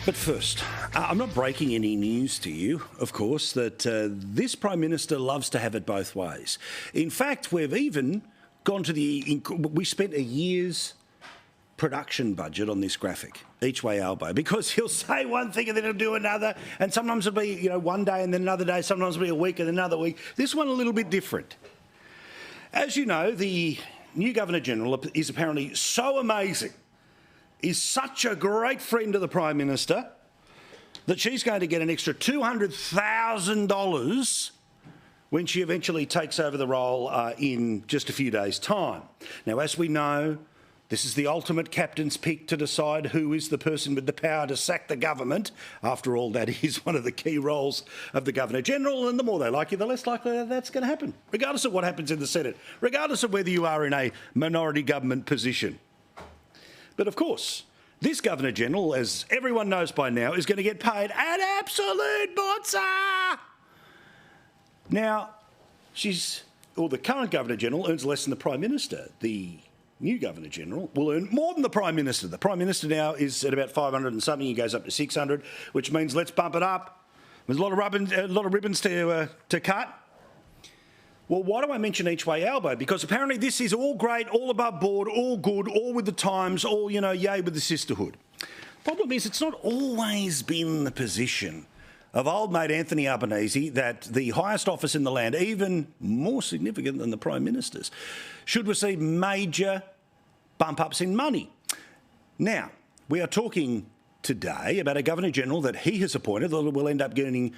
But first, I'm not breaking any news to you, of course, that this Prime Minister loves to have it both ways. In fact, we've even gone to we spent a year's production budget on this graphic, each way Albo, because he'll say one thing and then he'll do another, and sometimes it'll be, one day and then another day, sometimes it'll be a week and another week. This one a little bit different. As you know, the new Governor-General is apparently so amazing, is such a great friend of the Prime Minister, that she's going to get an extra $200,000 when she eventually takes over the role in just a few days' time. Now, as we know, this is the ultimate captain's pick to decide who is the person with the power to sack the government. After all, that is one of the key roles of the Governor-General, and the more they like you, the less likely that's going to happen, regardless of what happens in the Senate, regardless of whether you are in a minority government position. But of course, this Governor-General, as everyone knows by now, is going to get paid an absolute botza. Now, the current Governor-General earns less than the Prime Minister. The new Governor-General will earn more than the Prime Minister. The Prime Minister now is at about 500 and something. He goes up to 600, which means let's bump it up. There's a lot of ribbons to cut. Well, why do I mention each way Albo? Because apparently this is all great, all above board, all good, all with the times, all, yay with the sisterhood. Problem is, it's not always been the position of old mate Anthony Albanese that the highest office in the land, even more significant than the Prime Minister's, should receive major bump-ups in money. Now, we are talking today about a Governor-General that he has appointed that will end up getting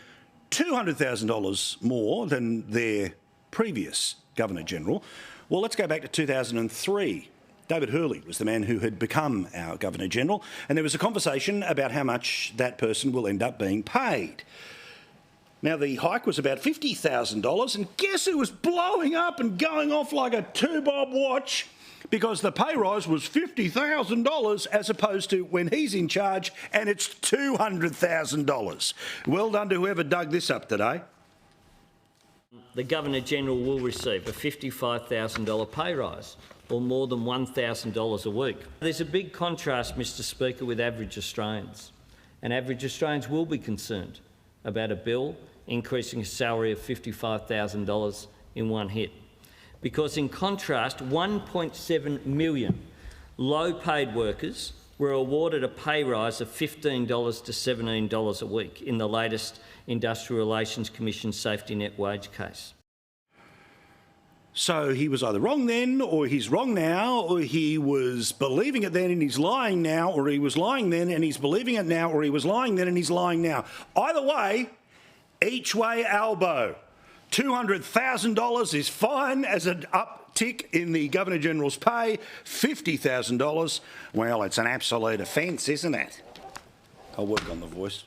$200,000 more than their previous Governor-General. Well, let's go back to 2003. David Hurley was the man who had become our Governor-General, and there was a conversation about how much that person will end up being paid. Now, the hike was about $50,000, and guess who was blowing up and going off like a two-bob watch? Because the pay rise was $50,000 as opposed to when he's in charge and it's $200,000. Well done to whoever dug this up today. The Governor-General will receive a $55,000 pay rise, or more than $1,000 a week. There's a big contrast, Mr Speaker, with average Australians, and average Australians will be concerned about a bill increasing a salary of $55,000 in one hit. Because in contrast, 1.7 million low-paid workers were awarded a pay rise of $15 to $17 a week in the latest Industrial Relations Commission safety net wage case. So he was either wrong then, or he's wrong now, or he was believing it then and he's lying now, or he was lying then and he's believing it now, or he was lying then and he's lying now. Either way, each way Albo. $200,000 is fine as an uptick in the Governor-General's pay. $50,000, well, it's an absolute offence, isn't it? I'll work on the voice.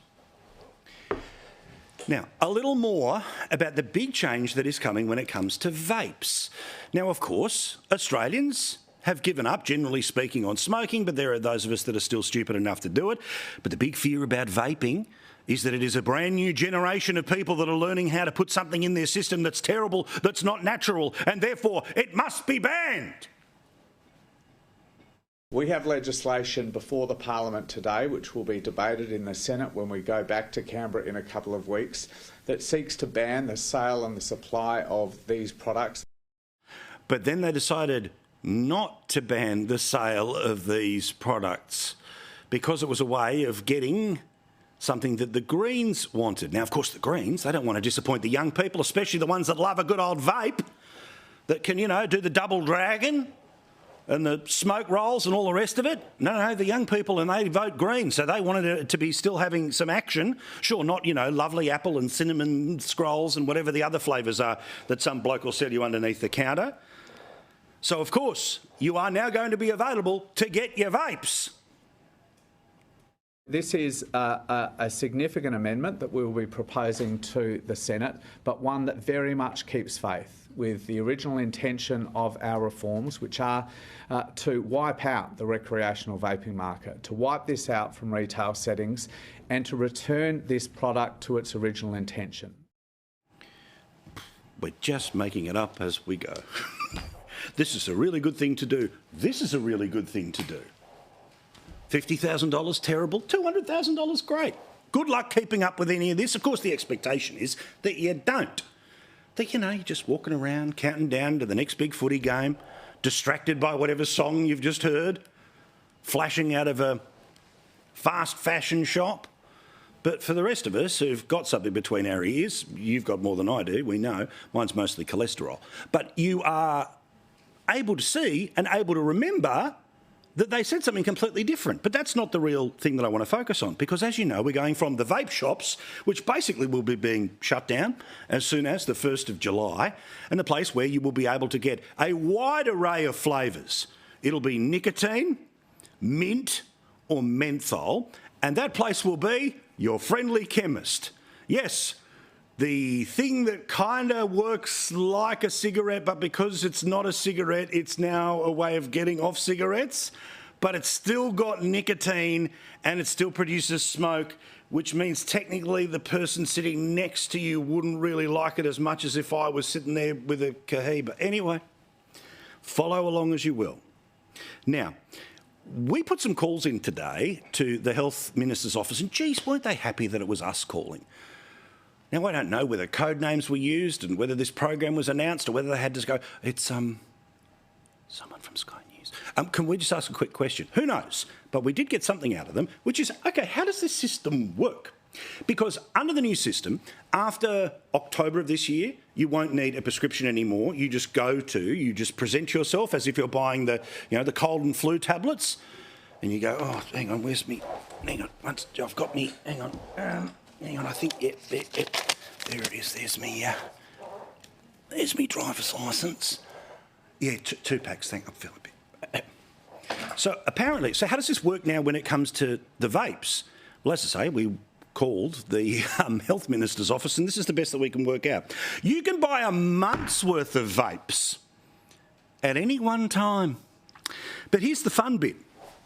Now, a little more about the big change that is coming when it comes to vapes. Now, of course, Australians have given up, generally speaking, on smoking, but there are those of us that are still stupid enough to do it. But the big fear about vaping is that it is a brand new generation of people that are learning how to put something in their system that's terrible, that's not natural, and therefore it must be banned. We have legislation before the Parliament today, which will be debated in the Senate when we go back to Canberra in a couple of weeks, that seeks to ban the sale and the supply of these products. But then they decided not to ban the sale of these products because it was a way of getting something that the Greens wanted. Now, of course, the Greens, they don't want to disappoint the young people, especially the ones that love a good old vape, that can, do the double dragon and the smoke rolls and all the rest of it. No, the young people, and they vote Green, so they wanted it to be still having some action. Sure, not, lovely apple and cinnamon scrolls and whatever the other flavours are that some bloke will sell you underneath the counter. So, of course, you are now going to be available to get your vapes. This is a significant amendment that we will be proposing to the Senate, but one that very much keeps faith with the original intention of our reforms, which are to wipe out the recreational vaping market, to wipe this out from retail settings and to return this product to its original intention. We're just making it up as we go. This is a really good thing to do. This is a really good thing to do. $50,000, terrible. $200,000, great. Good luck keeping up with any of this. Of course, the expectation is that you don't. That, you're just walking around, counting down to the next big footy game, distracted by whatever song you've just heard, flashing out of a fast fashion shop. But for the rest of us who've got something between our ears, you've got more than I do, we know. Mine's mostly cholesterol. But you are able to see and able to remember that they said something completely different. But that's not the real thing that I want to focus on, because as you know, we're going from the vape shops, which basically will be being shut down as soon as the 1st of July, and the place where you will be able to get a wide array of flavours. It'll be nicotine, mint or menthol, and that place will be your friendly chemist. Yes, the thing that kind of works like a cigarette, but because it's not a cigarette, it's now a way of getting off cigarettes, but it's still got nicotine and it still produces smoke, which means technically the person sitting next to you wouldn't really like it as much as if I was sitting there with a Cohiba. Anyway, follow along as you will. Now, we put some calls in today to the Health Minister's office, and geez, weren't they happy that it was us calling? Now, I don't know whether code names were used and whether this program was announced or whether they had to go, it's someone from Sky News. Can we just ask a quick question? Who knows? But we did get something out of them, which is, OK, how does this system work? Because under the new system, after October of this year, you won't need a prescription anymore. You just present yourself as if you're buying the cold and flu tablets, and you go, oh, hang on, hang on, once I've got me, hang on, I think, yeah, there it is, there's me driver's licence. Yeah, two packs, thank you, I feel a bit. So apparently, how does this work now when it comes to the vapes? Well, as I say, we called the Health Minister's office, and this is the best that we can work out. You can buy a month's worth of vapes at any one time. But here's the fun bit.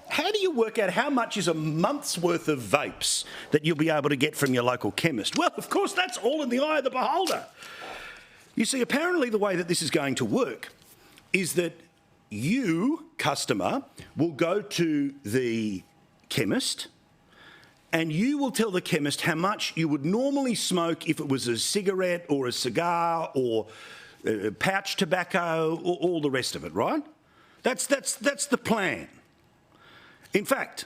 How do you work out how much is a month's worth of vapes that you'll be able to get from your local chemist? Well, of course, that's all in the eye of the beholder. You see, apparently the way that this is going to work is that you, customer, will go to the chemist and you will tell the chemist how much you would normally smoke if it was a cigarette or a cigar or pouch tobacco or all the rest of it, right? That's the plan. In fact,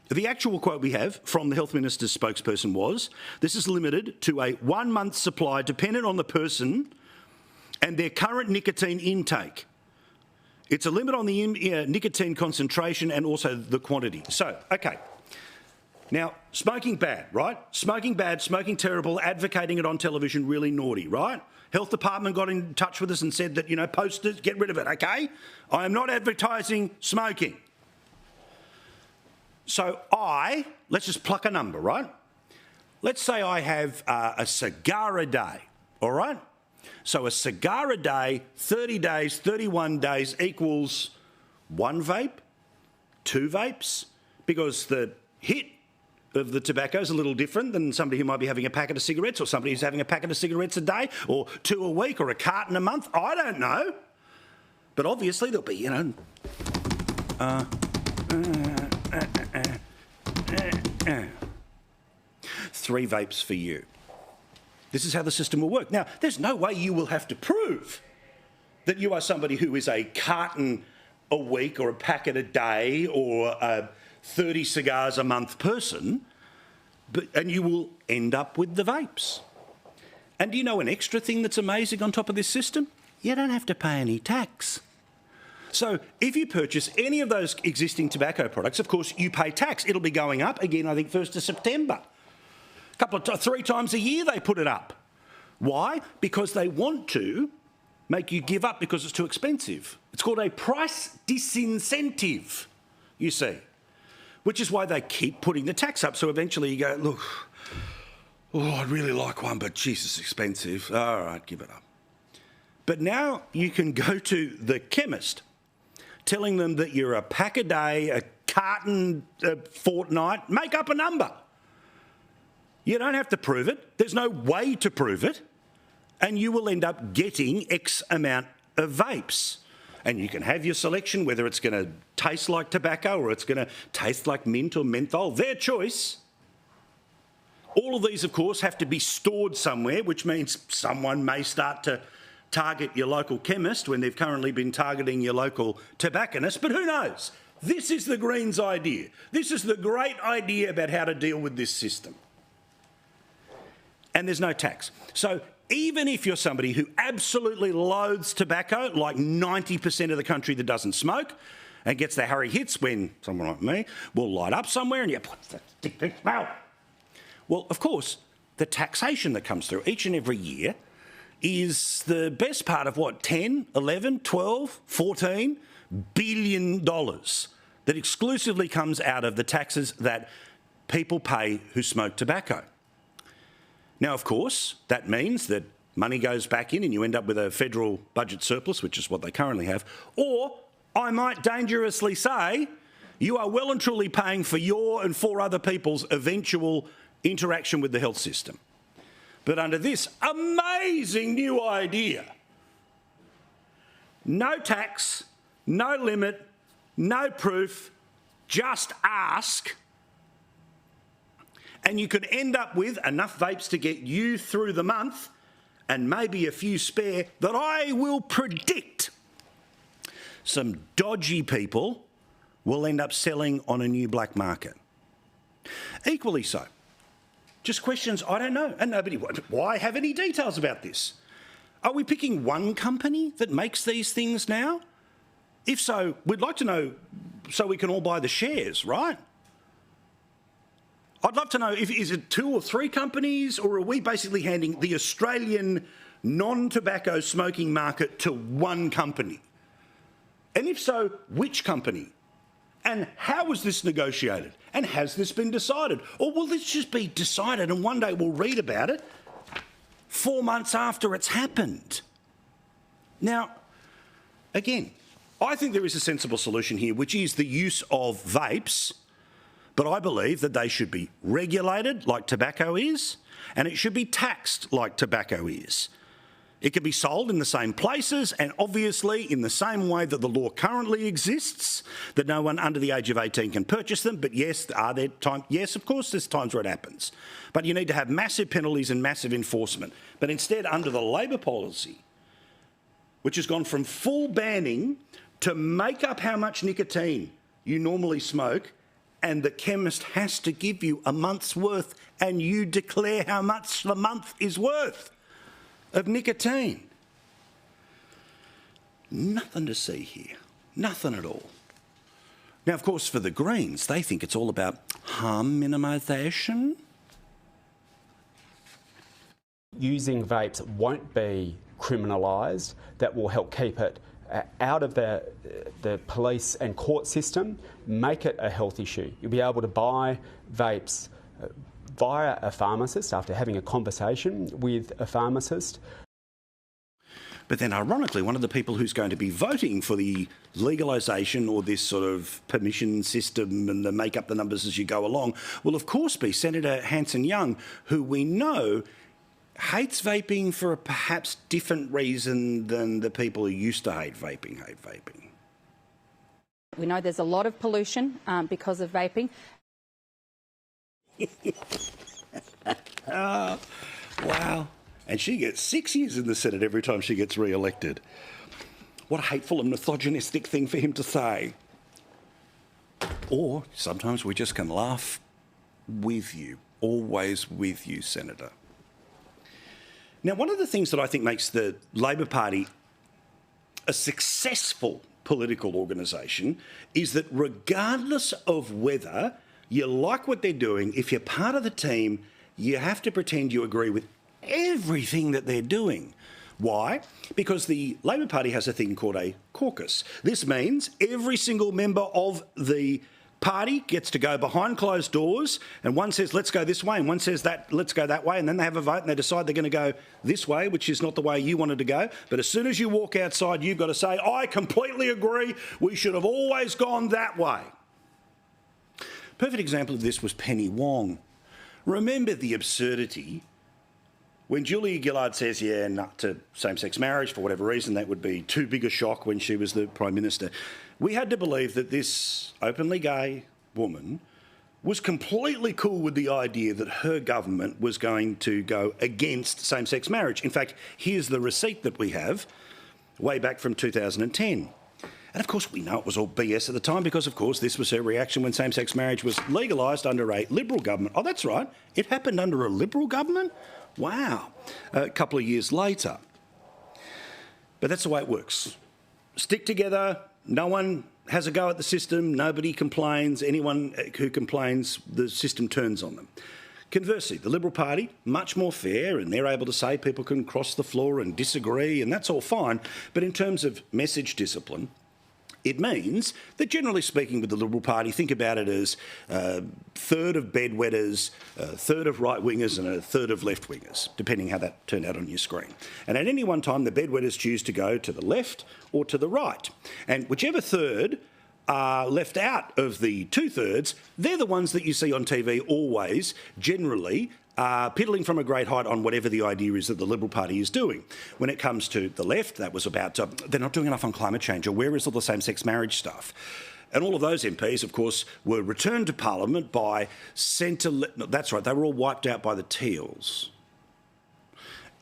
the actual quote we have from the Health Minister's spokesperson was, this is limited to a 1 month supply dependent on the person and their current nicotine intake. It's a limit on the nicotine concentration and also the quantity. So, OK. Now, smoking bad, right? Smoking bad, smoking terrible, advocating it on television, really naughty, right? Health Department got in touch with us and said that, post it, get rid of it, OK? I am not advertising smoking. So let's just pluck a number, right? Let's say I have a cigar a day, all right? So a cigar a day, 30 days, 31 days equals 1 vape, 2 vapes, because the hit of the tobacco is a little different than somebody who might be having a packet of cigarettes or somebody who's having a packet of cigarettes a day or 2 a week or a carton a month. I don't know. But obviously there'll be, 3 vapes for you. This is how the system will work. Now, there's no way you will have to prove that you are somebody who is a carton a week or a packet a day or a 30 cigars a month person, and you will end up with the vapes. And do you know an extra thing that's amazing on top of this system? You don't have to pay any tax. So if you purchase any of those existing tobacco products, of course, you pay tax. It'll be going up again, I think, 1st of September. 3 times a year they put it up. Why? Because they want to make you give up because it's too expensive. It's called a price disincentive, you see, which is why they keep putting the tax up. So eventually you go, look, I'd really like one, but geez, it's expensive. All right, give it up. But now you can go to the chemist telling them that you're a pack a day, a carton a fortnight, make up a number. You don't have to prove it. There's no way to prove it. And you will end up getting X amount of vapes. And you can have your selection, whether it's going to taste like tobacco or it's going to taste like mint or menthol, their choice. All of these, of course, have to be stored somewhere, which means someone may start to target your local chemist when they've currently been targeting your local tobacconist, but who knows? This is the Greens' idea. This is the great idea about how to deal with this system. And there's no tax. So even if you're somebody who absolutely loathes tobacco, like 90% of the country that doesn't smoke, and gets the Harry hits when someone like me will light up somewhere and you put that stick smell. Well, of course, the taxation that comes through each and every year is the best part of what, 10, 11, 12, 14 billion dollars that exclusively comes out of the taxes that people pay who smoke tobacco. Now, of course, that means that money goes back in and you end up with a federal budget surplus, which is what they currently have, or I might dangerously say you are well and truly paying for your and for other people's eventual interaction with the health system. But under this amazing new idea, no tax, no limit, no proof, just ask, and you could end up with enough vapes to get you through the month and maybe a few spare that I will predict some dodgy people will end up selling on a new black market. Equally so. Just questions I don't know, and nobody. Why have any details about this? Are we picking one company that makes these things now? If so, we'd like to know so we can all buy the shares, right? I'd love to know, is it 2 or 3 companies, or are we basically handing the Australian non-tobacco smoking market to one company? And if so, which company? And how was this negotiated? And has this been decided? Or will this just be decided and one day we'll read about it 4 months after it's happened? Now, again, I think there is a sensible solution here, which is the use of vapes, but I believe that they should be regulated like tobacco is, and it should be taxed like tobacco is. It can be sold in the same places and obviously in the same way that the law currently exists, that no one under the age of 18 can purchase them. But yes, are there times? Yes, of course, there's times where it happens. But you need to have massive penalties and massive enforcement. But instead, under the Labor policy, which has gone from full banning to make up how much nicotine you normally smoke, and the chemist has to give you a month's worth and you declare how much the month is worth of nicotine. Nothing to see here. Nothing at all. Now, of course, for the Greens, they think it's all about harm minimisation. Using vapes won't be criminalised. That will help keep it out of the police and court system, make it a health issue. You'll be able to buy vapes via a pharmacist after having a conversation with a pharmacist. But then, ironically, one of the people who's going to be voting for the legalisation or this sort of permission system and the make up the numbers as you go along will, of course, be Senator Hanson-Young, who we know hates vaping for a perhaps different reason than the people who used to hate vaping. We know there's a lot of pollution because of vaping. Wow. And she gets 6 years in the Senate every time she gets re-elected. What a hateful and misogynistic thing for him to say. Or sometimes we just can laugh with you, always with you, Senator. Now, one of the things that I think makes the Labor Party a successful political organisation is that regardless of whether you like what they're doing, if you're part of the team, you have to pretend you agree with everything that they're doing. Why? Because the Labor Party has a thing called a caucus. This means every single member of the party gets to go behind closed doors, and one says, let's go this way, and one says, that let's go that way, and then they have a vote and they decide they're going to go this way, which is not the way you wanted to go. But as soon as you walk outside, you've got to say, I completely agree, we should have always gone that way. Perfect example of this was Penny Wong. Remember the absurdity when Julia Gillard says, yeah, nah, to same-sex marriage, for whatever reason, that would be too big a shock when she was the Prime Minister, we had to believe that this openly gay woman was completely cool with the idea that her government was going to go against same-sex marriage. In fact, here's the receipt that we have, way back from 2010. And of course, we know it was all BS at the time because, of course, this was her reaction when same-sex marriage was legalised under a Liberal government. Oh, that's right. It happened under a Liberal government? Wow. A couple of years later. But that's the way it works. Stick together. No one has a go at the system. Nobody complains. Anyone who complains, the system turns on them. Conversely, the Liberal Party, much more fair, and they're able to say people can cross the floor and disagree, and that's all fine. But in terms of message discipline, it means that, generally speaking, with the Liberal Party, think about it as a third of bedwetters, a third of right-wingers and a third of left-wingers, depending how that turned out on your screen. And at any one time, the bedwetters choose to go to the left or to the right. And whichever third are left out of the two-thirds, they're the ones that you see on TV always, generally, piddling from a great height on whatever the idea is that the Liberal Party is doing. When it comes to the left, that was about they're not doing enough on climate change, or where is all the same-sex marriage stuff? And all of those MPs, of course, were returned to Parliament by centre... No, that's right, they were all wiped out by the Teals.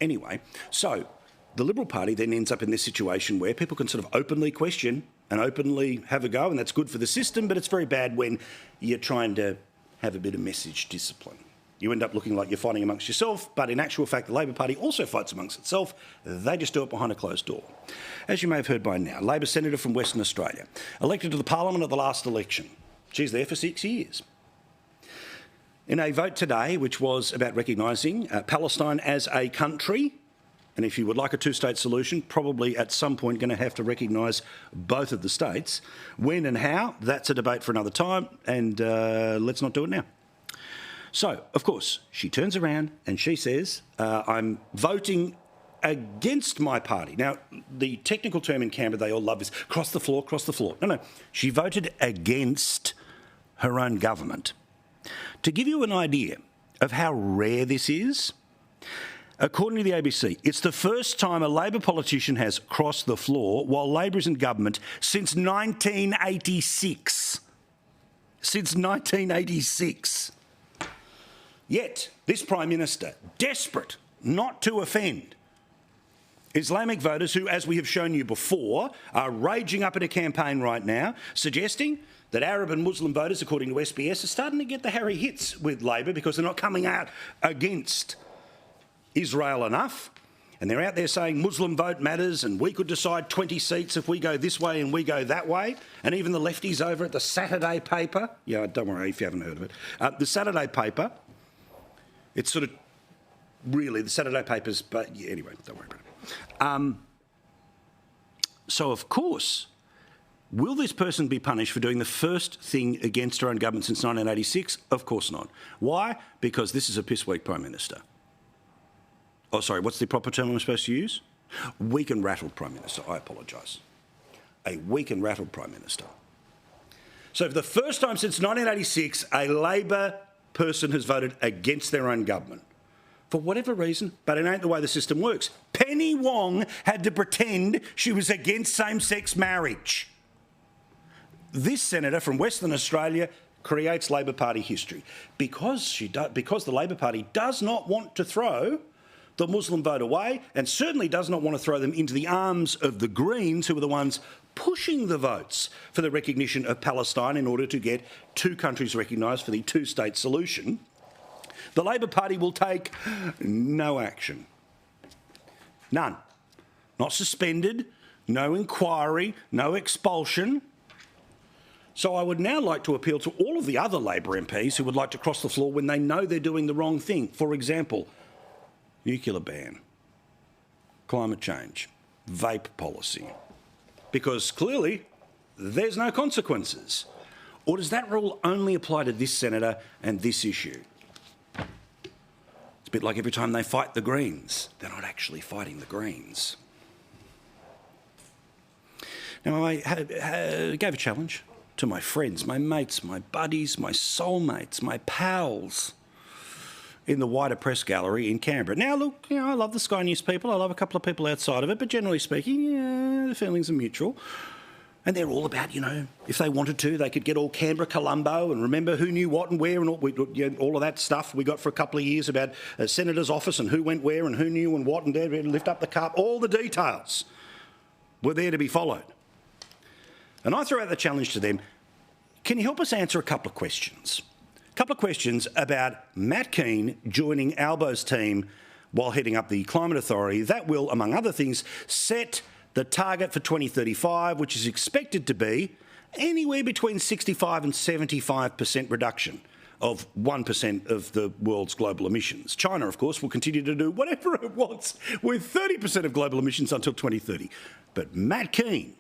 Anyway, so the Liberal Party then ends up in this situation where people can sort of openly question and openly have a go, and that's good for the system, but it's very bad when you're trying to have a bit of message discipline. You end up looking like you're fighting amongst yourself, but in actual fact, the Labor Party also fights amongst itself. They just do it behind a closed door. As you may have heard by now, Labor Senator from Western Australia, elected to the Parliament at the last election. She's there for 6 years. In a vote today, which was about recognising Palestine as a country, and if you would like a two-state solution, probably at some point going to have to recognise both of the states. When and how, that's a debate for another time, and let's not do it now. So, of course, she turns around and she says, I'm voting against my party. Now, the technical term in Canberra they all love is cross the floor, cross the floor. No, she voted against her own government. To give you an idea of how rare this is, according to the ABC, it's the first time a Labor politician has crossed the floor while Labor is in government since 1986. Since 1986. Yet, this Prime Minister, desperate not to offend Islamic voters who, as we have shown you before, are raging up in a campaign right now, suggesting that Arab and Muslim voters, according to SBS, are starting to get the Harry hits with Labor because they're not coming out against Israel enough. And they're out there saying Muslim vote matters and we could decide 20 seats if we go this way and we go that way. And even the lefties over at the Saturday paper, yeah, don't worry if you haven't heard of it, the Saturday paper, it's sort of really the Saturday papers, but yeah, anyway, don't worry about it. So, of course, will this person be punished for doing the first thing against her own government since 1986? Of course not. Why? Because this is a piss-weak Prime Minister. Oh, sorry, what's the proper term I'm supposed to use? Weak and rattled Prime Minister. I apologise. A weak and rattled Prime Minister. So for the first time since 1986, a Labor person has voted against their own government. For whatever reason, but it ain't the way the system works. Penny Wong had to pretend she was against same-sex marriage. This senator from Western Australia creates Labor Party history because the Labor Party does not want to throw the Muslim vote away and certainly does not want to throw them into the arms of the Greens, who are the ones pushing the votes for the recognition of Palestine in order to get two countries recognised for the two-state solution. The Labor Party will take no action. None. Not suspended, no inquiry, no expulsion. So I would now like to appeal to all of the other Labor MPs who would like to cross the floor when they know they're doing the wrong thing. For example, nuclear ban, climate change, vape policy. Because clearly there's no consequences. Or does that rule only apply to this senator and this issue? It's a bit like every time they fight the Greens. They're not actually fighting the Greens. Now, I gave a challenge to my friends, my mates, my buddies, my soulmates, my pals in the wider press gallery in Canberra. Now, look, I love the Sky News people. I love a couple of people outside of it, but generally speaking, the feelings are mutual. And they're all about, if they wanted to, they could get all Canberra Colombo and remember who knew what and where and all of that stuff we got for a couple of years about a senator's office and who went where and who knew and what and lift up the cup. All the details were there to be followed. And I threw out the challenge to them, can you help us answer a couple of questions? A couple of questions about Matt Kean joining Albo's team while heading up the Climate Authority. That will, among other things, set the target for 2035, which is expected to be anywhere between 65 and 75% reduction of 1% of the world's global emissions. China, of course, will continue to do whatever it wants with 30% of global emissions until 2030. But Matt Kean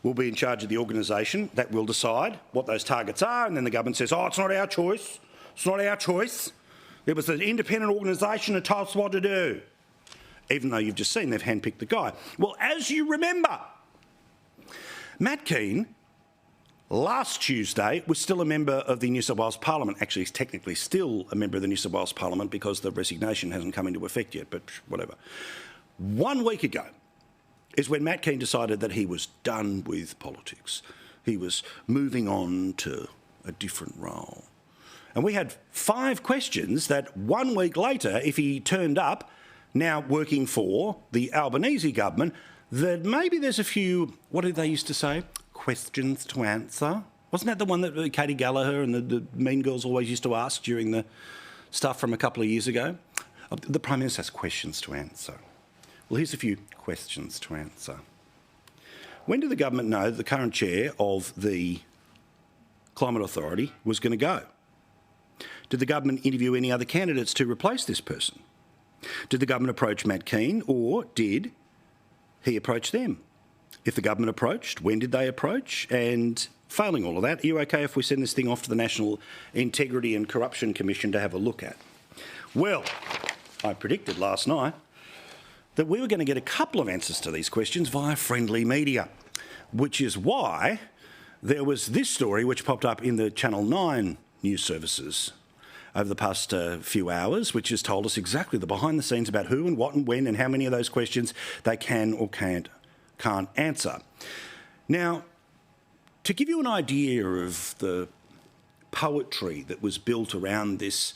will be in charge of the organisation that will decide what those targets are, and then the government says, it's not our choice. It's not our choice. It was an independent organisation that told us what to do. Even though you've just seen they've handpicked the guy. Well, as you remember, Matt Kean, last Tuesday, was still a member of the New South Wales Parliament. Actually, he's technically still a member of the New South Wales Parliament because the resignation hasn't come into effect yet, but whatever. 1 week ago is when Matt Kean decided that he was done with politics. He was moving on to a different role. And we had 5 questions that 1 week later, if he turned up, now working for the Albanese government, that maybe there's a few, what did they used to say, questions to answer? Wasn't that the one that Katie Gallagher and the Mean Girls always used to ask during the stuff from a couple of years ago? The Prime Minister has questions to answer. Well, here's a few questions to answer. When did the government know that the current chair of the Climate Authority was going to go? Did the government interview any other candidates to replace this person? Did the government approach Matt Kean, or did he approach them? If the government approached, when did they approach? And failing all of that, are you okay if we send this thing off to the National Integrity and Corruption Commission to have a look at? Well, I predicted last night that we were going to get a couple of answers to these questions via friendly media, which is why there was this story which popped up in the Channel 9 news services over the past few hours, which has told us exactly the behind the scenes about who and what and when and how many of those questions they can or can't answer. Now, to give you an idea of the poetry that was built around this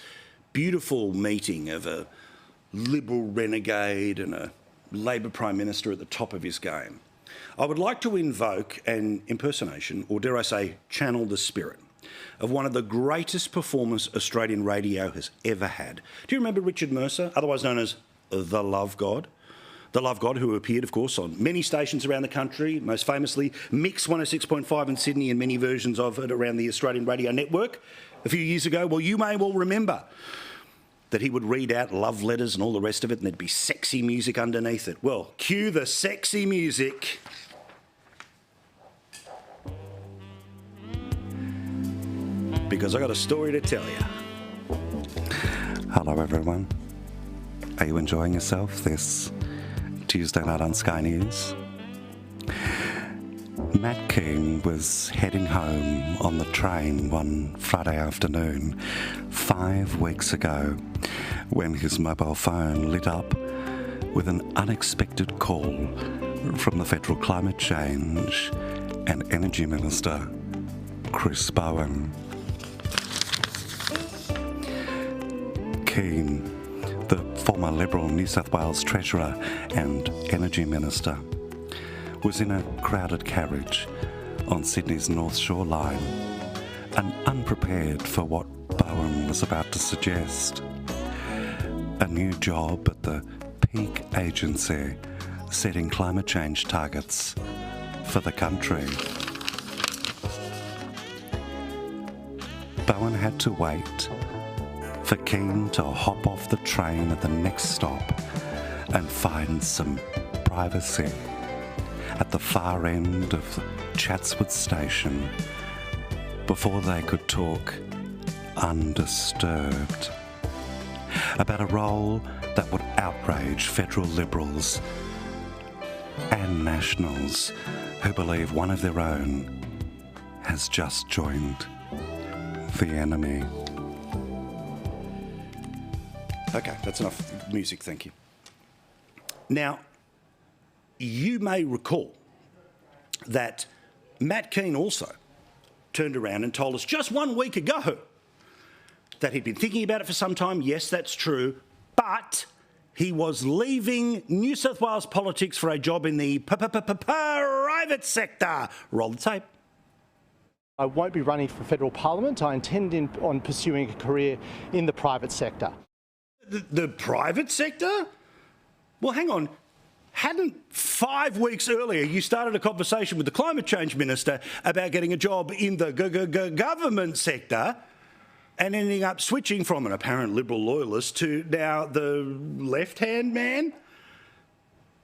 beautiful meeting of a Liberal renegade and a Labor Prime Minister at the top of his game, I would like to invoke an impersonation, or dare I say, channel the spirit of one of the greatest performers Australian radio has ever had. Do you remember Richard Mercer, otherwise known as the Love God? The Love God, who appeared, of course, on many stations around the country, most famously Mix 106.5 in Sydney and many versions of it around the Australian radio network a few years ago. Well, you may well remember that he would read out love letters and all the rest of it, and there'd be sexy music underneath it. Well, cue the sexy music. Because I got a story to tell you. Hello everyone. Are you enjoying yourself this Tuesday night on Sky News? Matt Kean was heading home on the train one Friday afternoon 5 weeks ago when his mobile phone lit up with an unexpected call from the Federal Climate Change and Energy Minister, Chris Bowen. Kean, the former Liberal New South Wales Treasurer and Energy Minister, was in a crowded carriage on Sydney's North Shore line and unprepared for what Bowen was about to suggest. A new job at the peak agency setting climate change targets for the country. Bowen had to wait for Kean to hop off the train at the next stop and find some privacy at the far end of the Chatswood station before they could talk undisturbed about a role that would outrage federal Liberals and Nationals who believe one of their own has just joined the enemy. Okay, that's enough music, thank you. Now, you may recall that Matt Kean also turned around and told us just 1 week ago that he'd been thinking about it for some time. Yes, that's true, but he was leaving New South Wales politics for a job in the private sector. Roll the tape. I won't be running for federal parliament. I intend on pursuing a career in the private sector. The private sector? Well, hang on. Hadn't 5 weeks earlier you started a conversation with the Climate Change Minister about getting a job in the government sector and ending up switching from an apparent Liberal loyalist to now the left-hand man,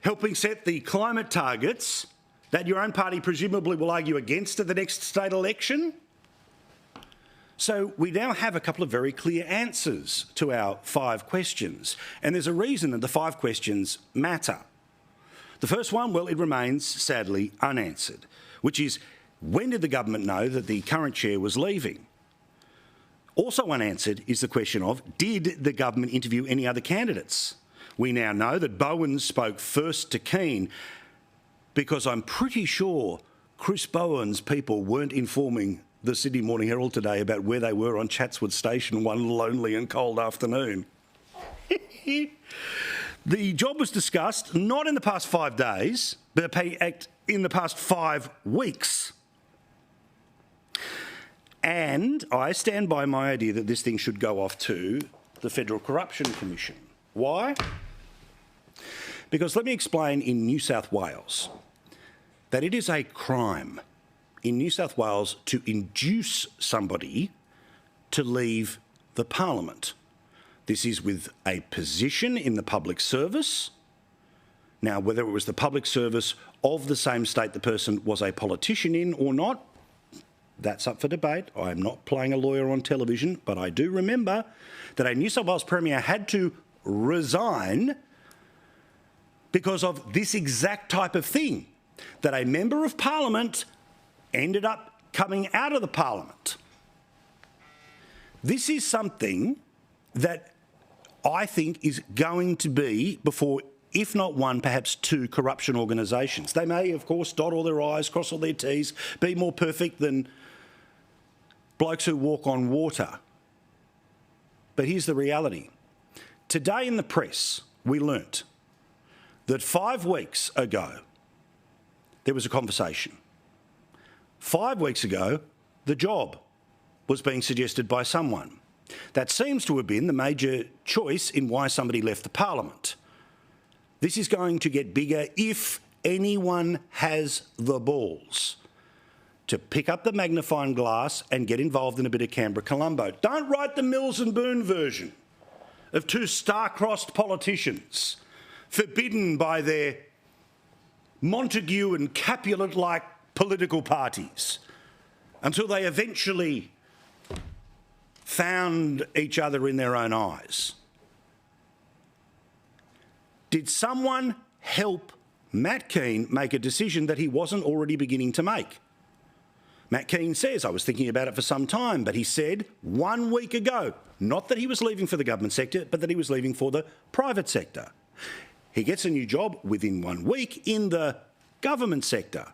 helping set the climate targets that your own party presumably will argue against at the next state election? So we now have a couple of very clear answers to our 5 questions, and there's a reason that the 5 questions matter. The first one, well, it remains sadly unanswered, which is, when did the government know that the current chair was leaving? Also unanswered is the question of, did the government interview any other candidates? We now know that Bowen spoke first to Kean, because I'm pretty sure Chris Bowen's people weren't informing the Sydney Morning Herald today about where they were on Chatswood Station one lonely and cold afternoon. The job was discussed not in the past 5 days, but in the past 5 weeks. And I stand by my idea that this thing should go off to the Federal Corruption Commission. Why? Because let me explain in New South Wales that it is a crime in New South Wales to induce somebody to leave the parliament. This is with a position in the public service. Now, whether it was the public service of the same state the person was a politician in or not, that's up for debate. I am not playing a lawyer on television, but I do remember that a New South Wales Premier had to resign because of this exact type of thing, that a member of parliament ended up coming out of the parliament. This is something that I think is going to be before, if not one, perhaps 2 corruption organisations. They may, of course, dot all their I's, cross all their T's, be more perfect than blokes who walk on water. But here's the reality. Today in the press, we learnt that 5 weeks ago, there was a conversation. 5 weeks ago, the job was being suggested by someone. That seems to have been the major choice in why somebody left the parliament. This is going to get bigger if anyone has the balls to pick up the magnifying glass and get involved in a bit of Canberra Colombo. Don't write the Mills and Boon version of 2 star-crossed politicians forbidden by their Montague and Capulet-like political parties until they eventually found each other in their own eyes. Did someone help Matt Kean make a decision that he wasn't already beginning to make? Matt Kean says, I was thinking about it for some time, but he said 1 week ago, not that he was leaving for the government sector, but that he was leaving for the private sector. He gets a new job within 1 week in the government sector.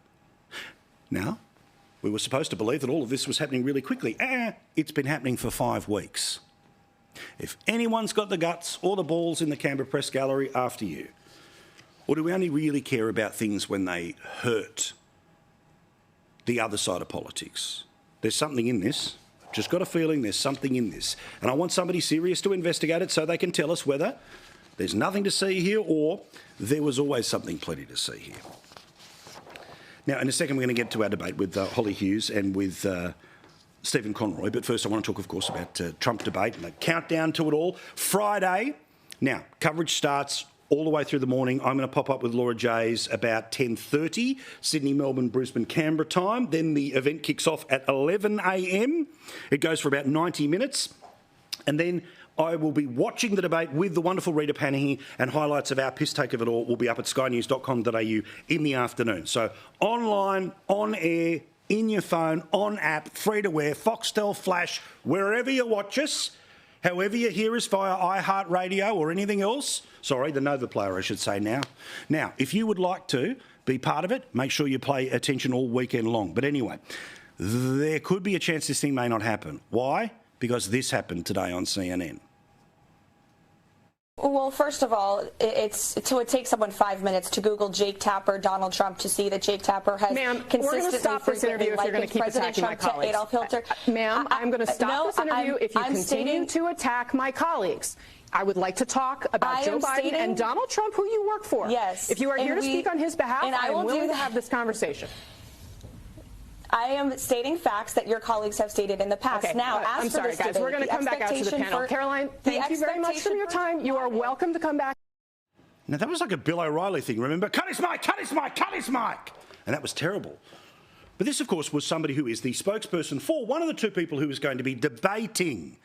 Now, we were supposed to believe that all of this was happening really quickly. It's been happening for 5 weeks. If anyone's got the guts or the balls in the Canberra Press Gallery, after you. Or do we only really care about things when they hurt the other side of politics? There's something in this. I've just got a feeling there's something in this. And I want somebody serious to investigate it so they can tell us whether there's nothing to see here or there was always something plenty to see here. Now, in a second, we're going to get to our debate with Holly Hughes and with Stephen Conroy. But first, I want to talk, of course, about Trump debate and the countdown to it all. Friday. Now, coverage starts all the way through the morning. I'm going to pop up with Laura Jays about 10:30, Sydney, Melbourne, Brisbane, Canberra time. Then the event kicks off at 11 a.m. It goes for about 90 minutes. And then I will be watching the debate with the wonderful Rita Panahi, and highlights of our piss take of it all will be up at skynews.com.au in the afternoon. So online, on air, in your phone, on app, free to wear, Foxtel, Flash, wherever you watch us. However you hear us via iHeartRadio or anything else, sorry, the Nova player I should say now. Now, if you would like to be part of it, make sure you pay attention all weekend long. But anyway, there could be a chance this thing may not happen. Why? Because this happened today on CNN. Well, first of all, it takes someone 5 minutes to Google Jake Tapper, Donald Trump, to see that Jake Tapper has consistently, we're going to stop this interview if you're going to keep attacking my colleagues. Adolf Hitler. Ma'am, I'm going to stop this interview if you continue to attack my colleagues. I would like to talk about Joe Biden and Donald Trump, who you work for. Yes. If you are here to speak on his behalf, I am willing to have this conversation. I am stating facts that your colleagues have stated in the past. Okay. Now, I'm sorry, guys. We're going to come back out to the panel. Caroline, thank you very much for your time. You are welcome to come back. Now, that was like a Bill O'Reilly thing, remember? Cut his mic, cut his mic, cut his mic! And that was terrible. But this, of course, was somebody who is the spokesperson for one of the two people who is going to be debating.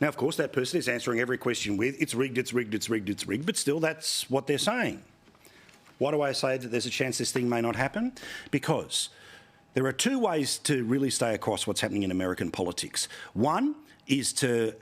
Now, of course, that person is answering every question with, it's rigged, it's rigged, it's rigged, it's rigged, but still, that's what they're saying. Why do I say that there's a chance this thing may not happen? Because there are two ways to really stay across what's happening in American politics. One is to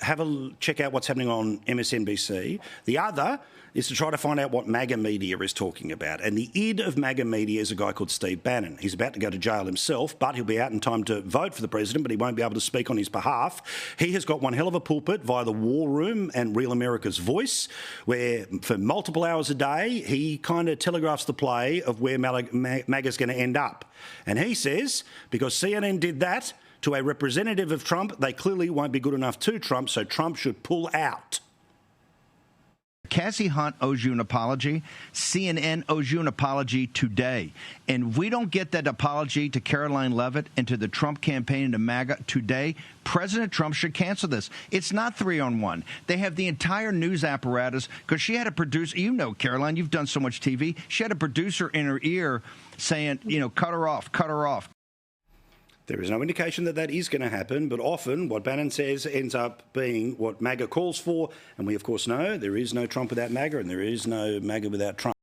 check out what's happening on MSNBC. The other is to try to find out what MAGA media is talking about. And the id of MAGA media is a guy called Steve Bannon. He's about to go to jail himself, but he'll be out in time to vote for the president, but he won't be able to speak on his behalf. He has got one hell of a pulpit via the War Room and Real America's Voice, where for multiple hours a day, he kind of telegraphs the play of where MAGA's going to end up. And he says, because CNN did that to a representative of Trump, they clearly won't be good enough to Trump, so Trump should pull out. Cassie Hunt owes you an apology. CNN owes you an apology today. And if we don't get that apology to Caroline Leavitt and to the Trump campaign and to MAGA today, President Trump should cancel this. It's not 3-on-1. They have the entire news apparatus, because she had a producer. You know, Caroline, you've done so much TV. She had a producer in her ear saying, cut her off, cut her off. There is no indication that that is going to happen, but often what Bannon says ends up being what MAGA calls for, and we of course know there is no Trump without MAGA and there is no MAGA without Trump.